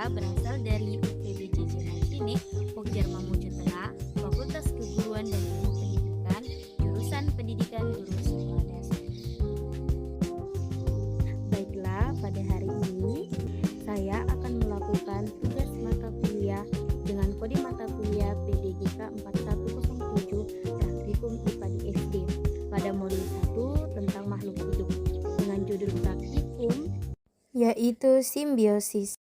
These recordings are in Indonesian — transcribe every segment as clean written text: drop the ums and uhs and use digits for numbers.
berasal dari UPBJJ Mashinik, Pokjar Mamuju Tengah, Fakultas Keguruan dan Ilmu Pendidikan, jurusan Pendidikan Guru Sekolah Dasar. Baiklah, pada hari ini saya akan melakukan tugas mata kuliah dengan kode mata kuliah PDGK 4107 Praktikum IPA di SD pada modul 1 tentang makhluk hidup dengan judul praktikum yaitu simbiosis.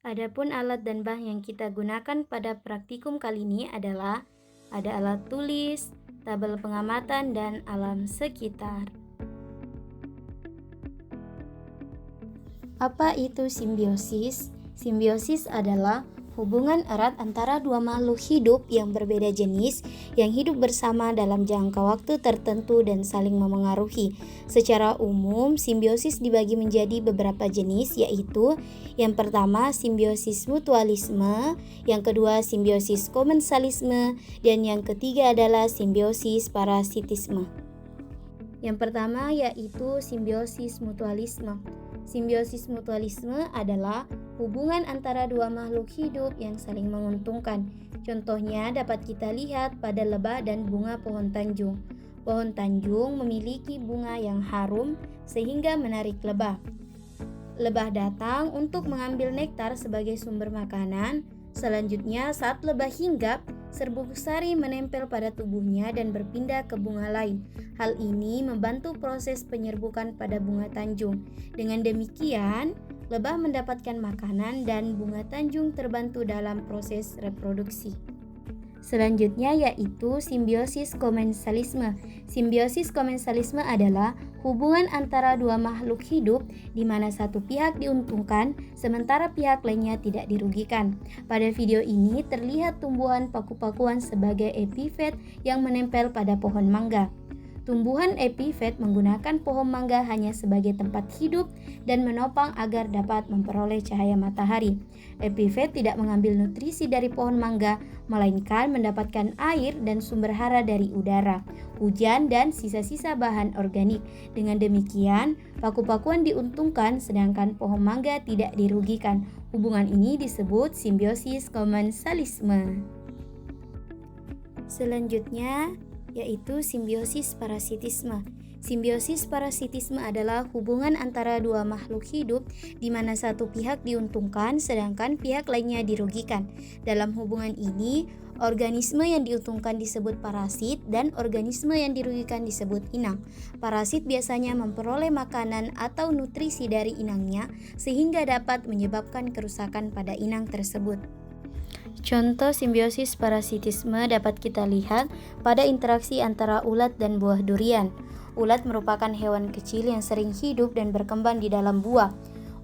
Adapun alat dan bahan yang kita gunakan pada praktikum kali ini adalah ada alat tulis, tabel pengamatan, dan alam sekitar. Apa itu simbiosis? Simbiosis adalah hubungan erat antara dua makhluk hidup yang berbeda jenis yang hidup bersama dalam jangka waktu tertentu dan saling memengaruhi. Secara umum, simbiosis dibagi menjadi beberapa jenis, yaitu yang pertama simbiosis mutualisme, yang kedua simbiosis komensalisme, dan yang ketiga adalah simbiosis parasitisme. Yang pertama yaitu simbiosis mutualisme. Simbiosis mutualisme adalah hubungan antara dua makhluk hidup yang saling menguntungkan. Contohnya dapat kita lihat pada lebah dan bunga pohon tanjung. Pohon tanjung memiliki bunga yang harum sehingga menarik lebah. Lebah datang untuk mengambil nektar sebagai sumber makanan. Selanjutnya saat lebah hinggap, serbuk sari menempel pada tubuhnya dan berpindah ke bunga lain. Hal ini membantu proses penyerbukan pada bunga tanjung. Dengan demikian, lebah mendapatkan makanan dan bunga tanjung terbantu dalam proses reproduksi. Selanjutnya yaitu simbiosis komensalisme. Simbiosis komensalisme adalah hubungan antara dua makhluk hidup di mana satu pihak diuntungkan sementara pihak lainnya tidak dirugikan. Pada video ini terlihat tumbuhan paku-pakuan sebagai epifet yang menempel pada pohon mangga. Tumbuhan epifet menggunakan pohon mangga hanya sebagai tempat hidup dan menopang agar dapat memperoleh cahaya matahari. Epifet tidak mengambil nutrisi dari pohon mangga, melainkan mendapatkan air dan sumber hara dari udara, hujan, dan sisa-sisa bahan organik. Dengan demikian, paku-pakuan diuntungkan sedangkan pohon mangga tidak dirugikan. Hubungan ini disebut simbiosis komensalisme. Selanjutnya yaitu simbiosis parasitisme. Simbiosis parasitisme adalah hubungan antara dua makhluk hidup di mana satu pihak diuntungkan sedangkan pihak lainnya dirugikan. Dalam hubungan ini, organisme yang diuntungkan disebut parasit dan organisme yang dirugikan disebut inang. Parasit biasanya memperoleh makanan atau nutrisi dari inangnya sehingga dapat menyebabkan kerusakan pada inang tersebut. Contoh simbiosis parasitisme dapat kita lihat pada interaksi antara ulat dan buah durian. Ulat merupakan hewan kecil yang sering hidup dan berkembang di dalam buah.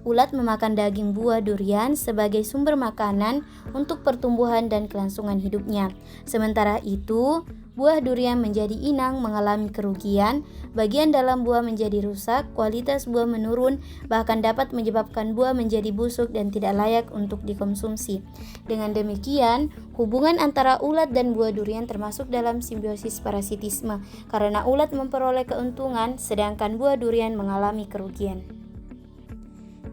Ulat memakan daging buah durian sebagai sumber makanan untuk pertumbuhan dan kelangsungan hidupnya. Sementara itu, buah durian menjadi inang mengalami kerugian, bagian dalam buah menjadi rusak, kualitas buah menurun, bahkan dapat menyebabkan buah menjadi busuk dan tidak layak untuk dikonsumsi. Dengan demikian, hubungan antara ulat dan buah durian termasuk dalam simbiosis parasitisme, karena ulat memperoleh keuntungan sedangkan buah durian mengalami kerugian.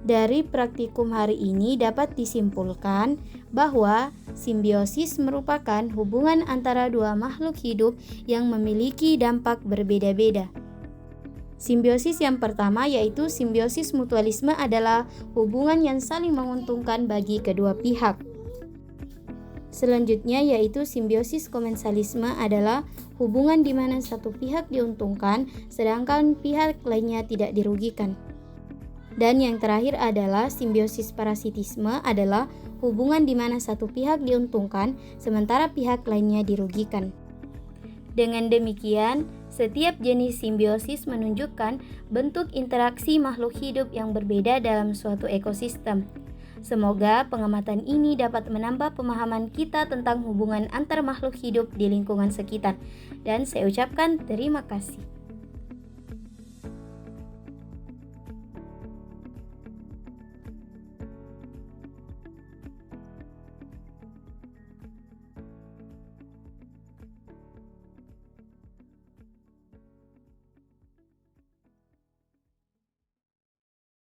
Dari praktikum hari ini dapat disimpulkan bahwa simbiosis merupakan hubungan antara dua makhluk hidup yang memiliki dampak berbeda-beda. Simbiosis yang pertama yaitu simbiosis mutualisme adalah hubungan yang saling menguntungkan bagi kedua pihak. Selanjutnya yaitu simbiosis komensalisme adalah hubungan di mana satu pihak diuntungkan sedangkan pihak lainnya tidak dirugikan. Dan yang terakhir adalah simbiosis parasitisme adalah hubungan di mana satu pihak diuntungkan sementara pihak lainnya dirugikan. Dengan demikian, setiap jenis simbiosis menunjukkan bentuk interaksi makhluk hidup yang berbeda dalam suatu ekosistem. Semoga pengamatan ini dapat menambah pemahaman kita tentang hubungan antar makhluk hidup di lingkungan sekitar. Dan saya ucapkan terima kasih.